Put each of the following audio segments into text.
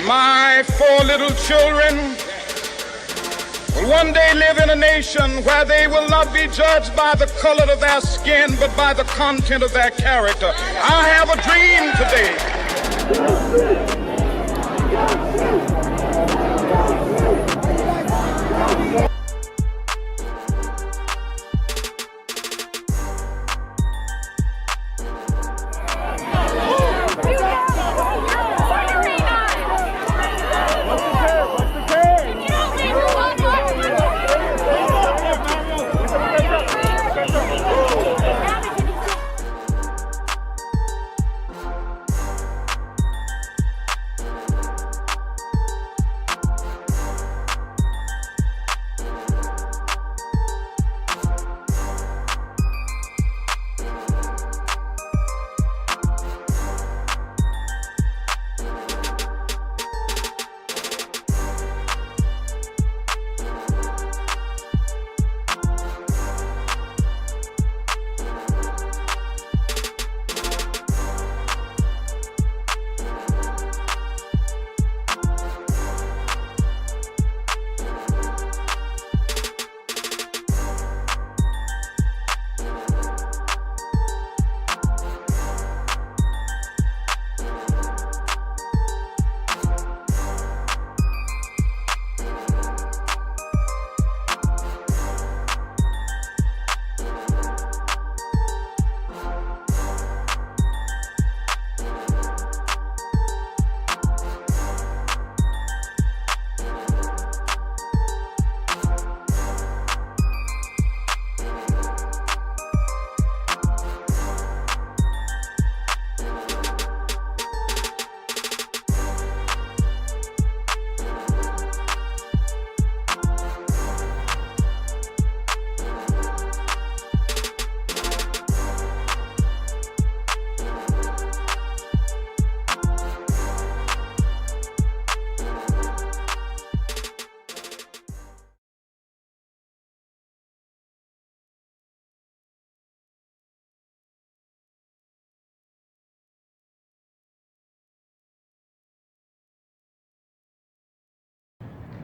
My four little children will one day live in a nation where they will not be judged by the color of their skin, but by the content of their character. I have a dream today.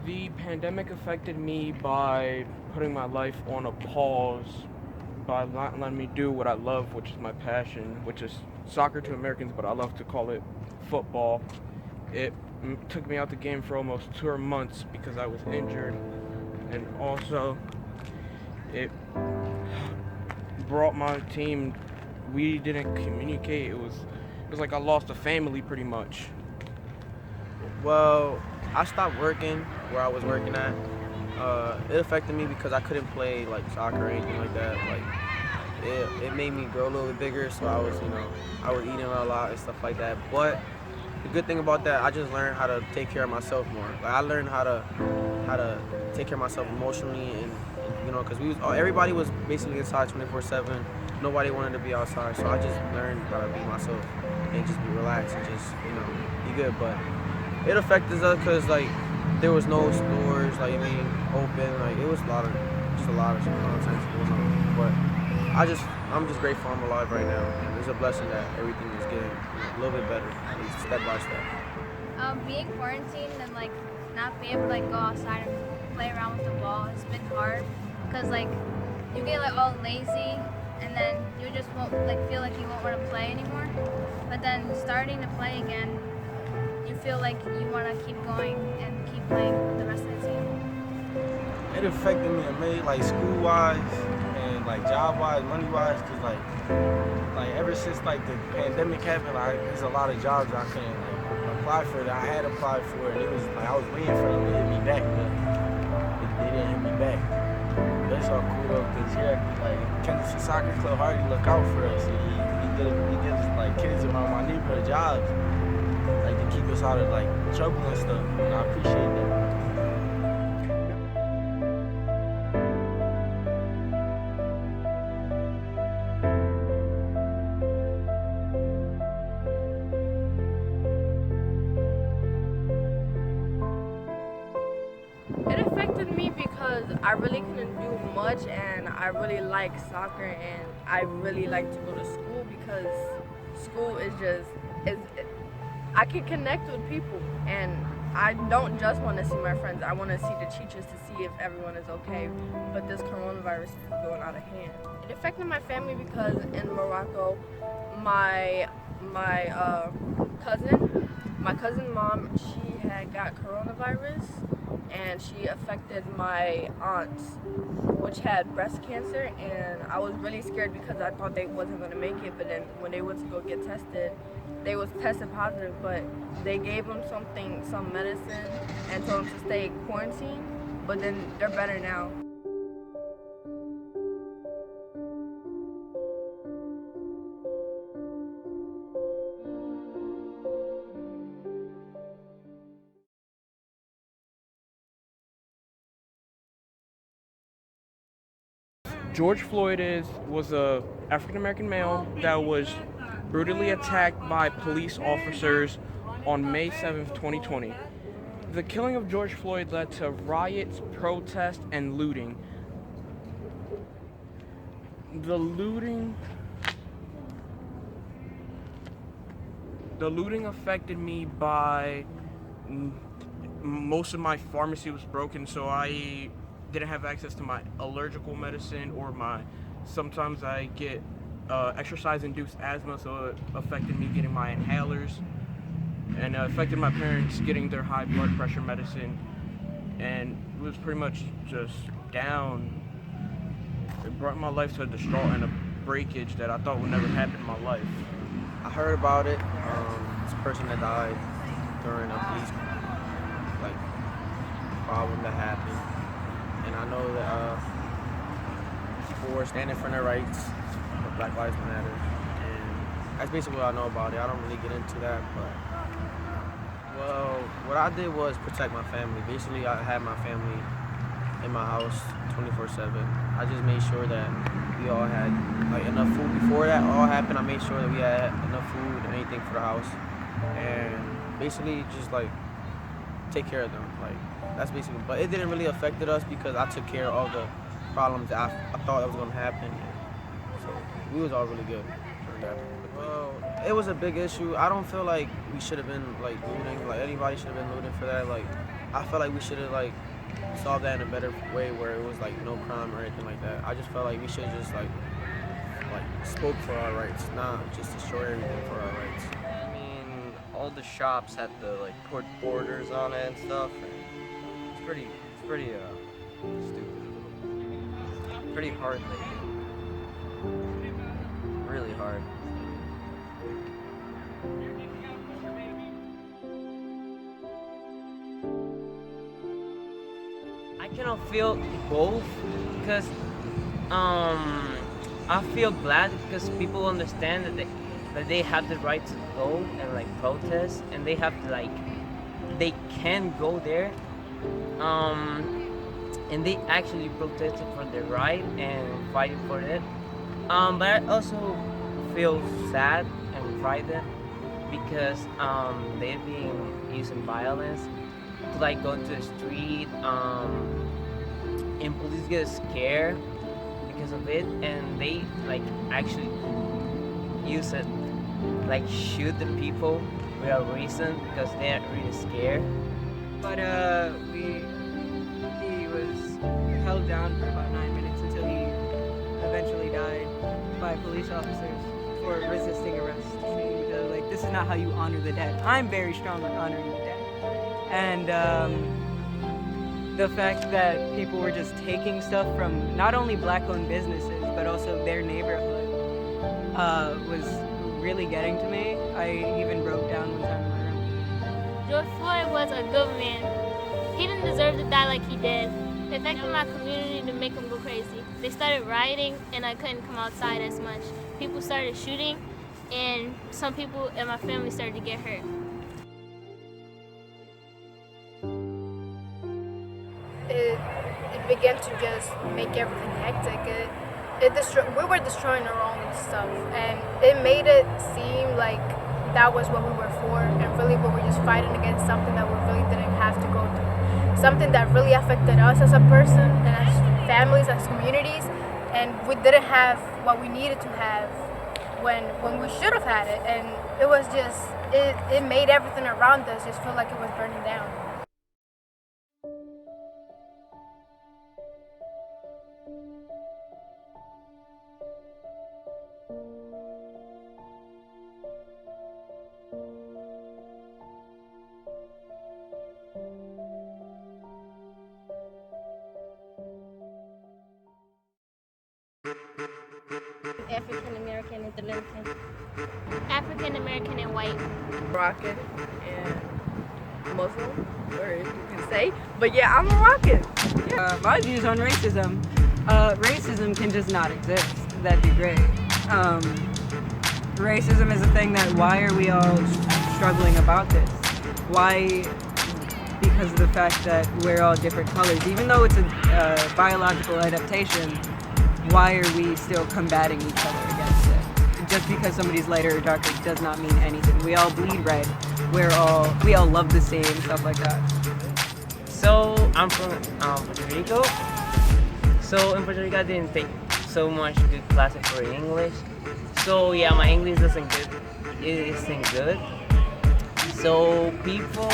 The pandemic affected me by putting my life on a pause, by not letting me do what I love, which is my passion, which is soccer to Americans, but I love to call it football. It took me out the game for almost 2 months because I was injured, and also it brought my team. We didn't communicate. It was like I lost a family pretty much. Well, I stopped working where I was working at. It affected me because I couldn't play like soccer or anything like that. Like it made me grow a little bit bigger, so I was eating a lot and stuff like that. But the good thing about that, I just learned how to take care of myself more. Like I learned how to take care of myself emotionally, and because everybody was basically inside 24/7. Nobody wanted to be outside, so I just learned how to be myself and just be relaxed and just be good. But it affected us because like there was no stores open. Like it was a lot of things going on. But I'm just grateful I'm alive right now. It's a blessing that everything is getting a little bit better, at least step by step. Being quarantined and like not being able to like go outside and play around with the ball, it's been hard because like you get like all lazy and then you just won't feel like you won't want to play anymore. But then starting to play again, you feel like you want to keep going and keep playing with the rest of the team. It affected me like school-wise and like job-wise, money-wise, because like ever since like the pandemic happened, there's a lot of jobs I couldn't apply for that I had applied for, and it was like I was waiting for them to hit me back, but they didn't hit me back. That's all cool though, because here like Kansas City Soccer Club Hardy look out for us, and he gives like kids around my neighborhood jobs, like to keep us out of like trouble and stuff, and I appreciate that. It affected me because I really couldn't do much, and I really like soccer, and I really like to go to school because school is I can connect with people, and I don't just want to see my friends. I want to see the teachers to see if everyone is okay. But this coronavirus is going out of hand. It affected my family because in Morocco, my cousin mom, she had got coronavirus, and she affected my aunts, which had breast cancer, and I was really scared because I thought they wasn't gonna make it. But then when they went to go get tested, they was tested positive, but they gave them some medicine, and told them to stay quarantined. But then they're better now. George Floyd was a African American male that was brutally attacked by police officers on May 7th, 2020. The killing of George Floyd led to riots, protests, and looting. The looting affected me by most of my pharmacy was broken, so I didn't have access to my allergical medicine or sometimes I get exercise-induced asthma, so it affected me getting my inhalers, and it affected my parents getting their high blood pressure medicine, and it was pretty much just down. It brought my life to a distraught and a breakage that I thought would never happen in my life. I heard about it. This person that died during a police problem that happened, and I know that for standing for their rights, for Black Lives Matter, and that's basically what I know about it. I don't really get into that, but well, what I did was protect my family. Basically, I had my family in my house 24/7. I just made sure that we all had enough food. Before that all happened, I made sure that we had enough food and anything for the house, and basically just take care of them. That's basically. But it didn't really affect us because I took care of all the problems that I thought that was gonna happen. So we was all really good during that. Well, it was a big issue. I don't feel like we should have been looting. Anybody should have been looting for that. I feel like we should have solved that in a better way where it was no crime or anything like that. I just felt like we should have just spoke for our rights, not just destroy everything for our rights. I mean, all the shops had to put borders on it and stuff. And it's pretty stupid. Pretty hard lately. Really hard. I cannot feel both because I feel glad because people understand that they have the right to go and protest, and they have to they can go there, and they actually protested for their right and fighting for it. But I also feel sad and frightened because they're being using violence to go to the street, and police get scared because of it, and they actually use it shoot the people without reason because they're really scared. But he was held down for about 9 minutes until he eventually died by police officers for resisting arrest. And, this is not how you honor the dead. I'm very strong on honoring the dead. And the fact that people were just taking stuff from not only black-owned businesses, but also their neighborhood was really getting to me. I even broke down one time in my room. George Floyd was a good man. He didn't deserve to die like he did. It affected my community to make them go crazy. They started rioting, and I couldn't come outside as much. People started shooting, and some people in my family started to get hurt. It began to just make everything hectic. We were destroying our own stuff, and it made it seem like that was what we were for, and really we were just fighting against something that we really didn't have to go through. Something that really affected us as a person, and as families, as communities, and we didn't have what we needed to have when we should have had it, and it was just, it made everything around us just feel like it was burning down. African American and Dominican. African American and white. Moroccan and Muslim, or you can say. But yeah, I'm Moroccan. My views on racism. Racism can just not exist. That'd be great. Racism is a thing that why are we all struggling about this? Why? Because of the fact that we're all different colors. Even though it's a biological adaptation, why are we still combating each other against it? Just because somebody's lighter or darker does not mean anything. We all bleed red. We all love the same, stuff like that. So I'm from Puerto Rico. So in Puerto Rico, I didn't take so much good classes for English. So yeah, my English isn't good. So people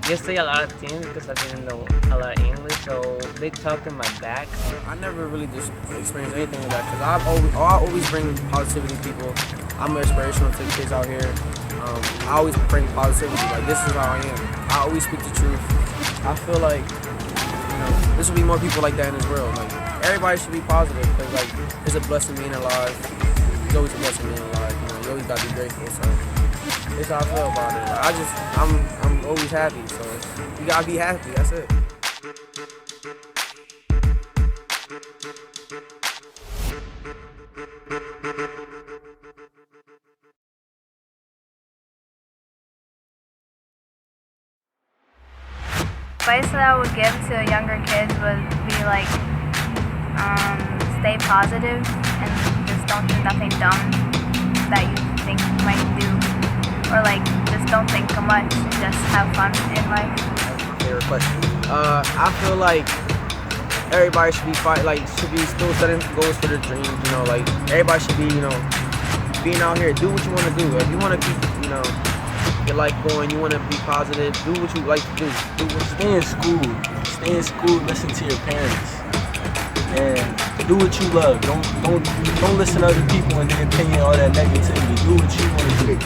just say a lot of things because I didn't know a lot of English. So they talk in my back. I never really just experienced anything like that because I always bring positivity to people. I'm inspirational to the kids out here. I always bring positivity. Like, this is how I am. I always speak the truth. I feel like, there should be more people like that in this world. Like, everybody should be positive because, like, it's a blessing being alive. It's always a blessing being alive. You always gotta be grateful. So that's how I feel about it. Like, I'm always happy. So you gotta be happy. That's it. Advice that I would give to younger kids would be like, stay positive and just don't do nothing dumb that you think you might do, or like just don't think too much, just have fun in life. That's my favorite question. I feel like everybody should be should be still setting goals for their dreams. Like everybody should be, being out here. Do what you want to do. If you want to keep, your life going, you want to be positive, do what you like to do. Stay in school, listen to your parents, and do what you love. Don't listen to other people and their opinion, all that negativity. Do what you want to do.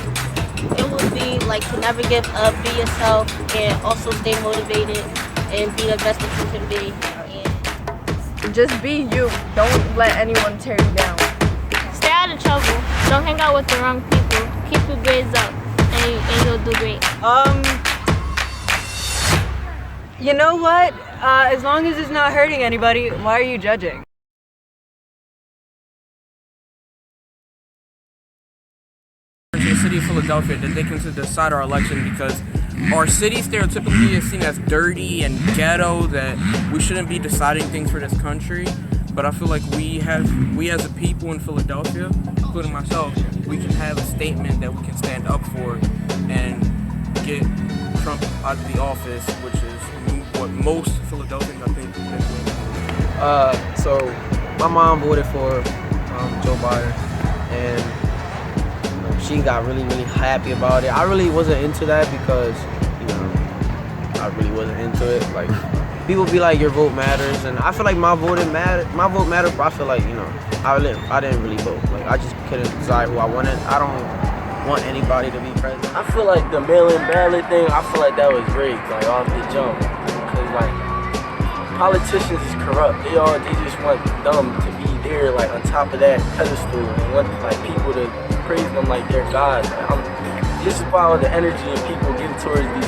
It would be like to never give up, be yourself, and also stay motivated and be the best that you can be. And Just be you. Don't let anyone tear you down. stay out of trouble. Don't hang out with the wrong people. Keep your grades up, and you'll do great. You know what? As long as it's not hurting anybody, why are you judging? The city of Philadelphia that they can decide our election, because our city stereotypically is seen as dirty and ghetto, that we shouldn't be deciding things for this country. But I feel like we as a people in Philadelphia, including myself, we can have a statement that we can stand up for and get Trump out of the office, which is what most Philadelphians, I think, can do. So my mom voted for Joe Biden, and she got really, really happy about it. I really wasn't into that because, I really wasn't into it. Like, people be like, your vote matters, and I feel like my vote mattered, but I feel like, I didn't really vote. Like, I just couldn't decide who I wanted. I don't want anybody to be president. I feel like the mail-in ballot thing, I feel like that was rigged, like off the jump. Because like politicians is corrupt. They just want them to be there, like on top of that pedestal, and want like people to praise them like they're gods. This is why all the energy and people give towards these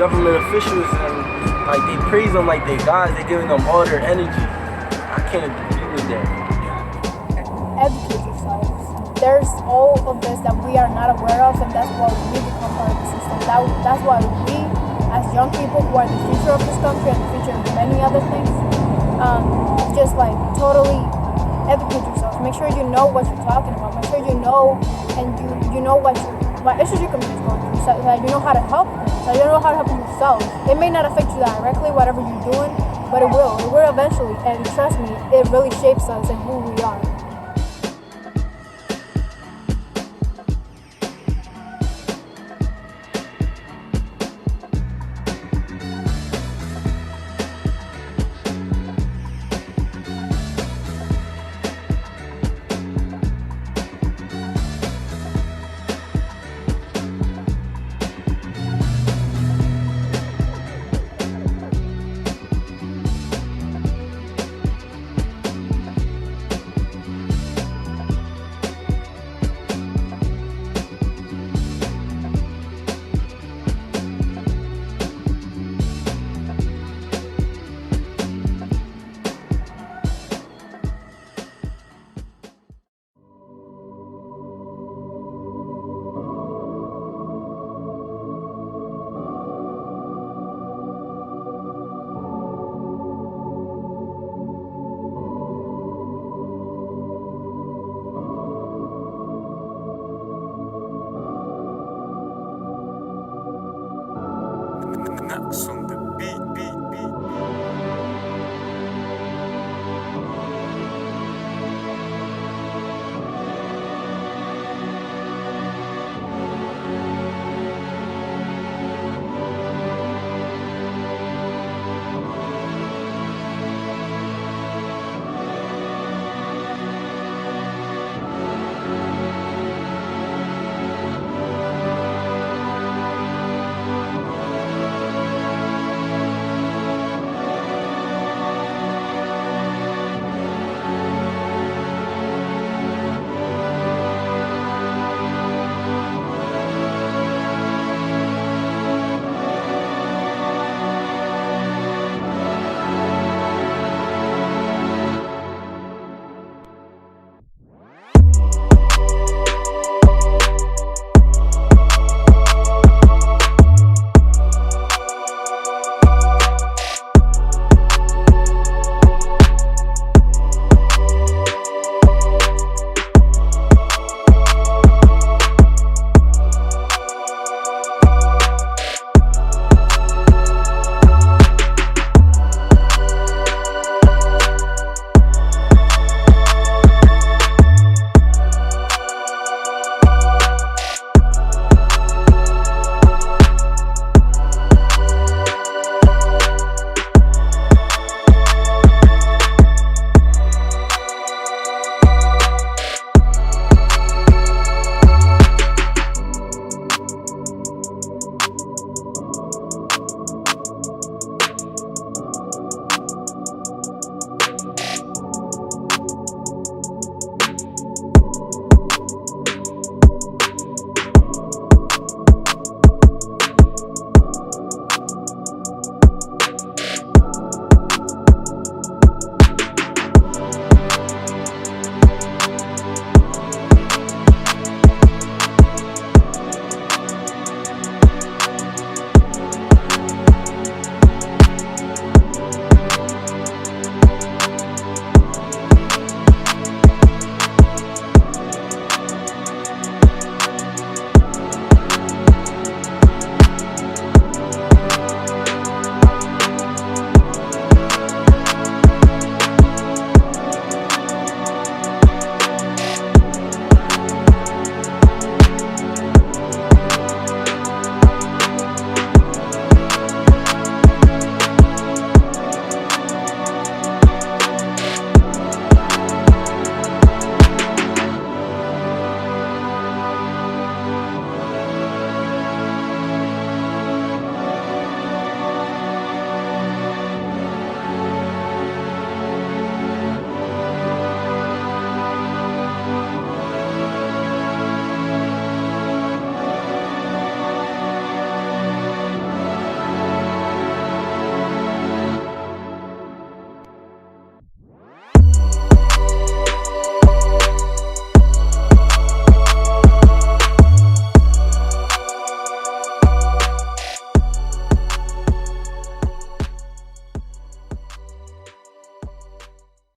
government officials, and like they praise them like they're gods. They're giving them all their energy. I can't agree with that. Educate yourselves. There's all of this that we are not aware of, and that's why we become part of the system. That's why we, as young people who are the future of this country and the future of many other things, just like totally educate yourselves. Make sure you know what you're talking about. Make sure you know, and you know what issues your community is going through, so that you know how to help them. So you know how to help them yourself. It may not affect you directly, whatever you're doing, but it will. It will eventually, and trust me, it really shapes us and who we are. Not something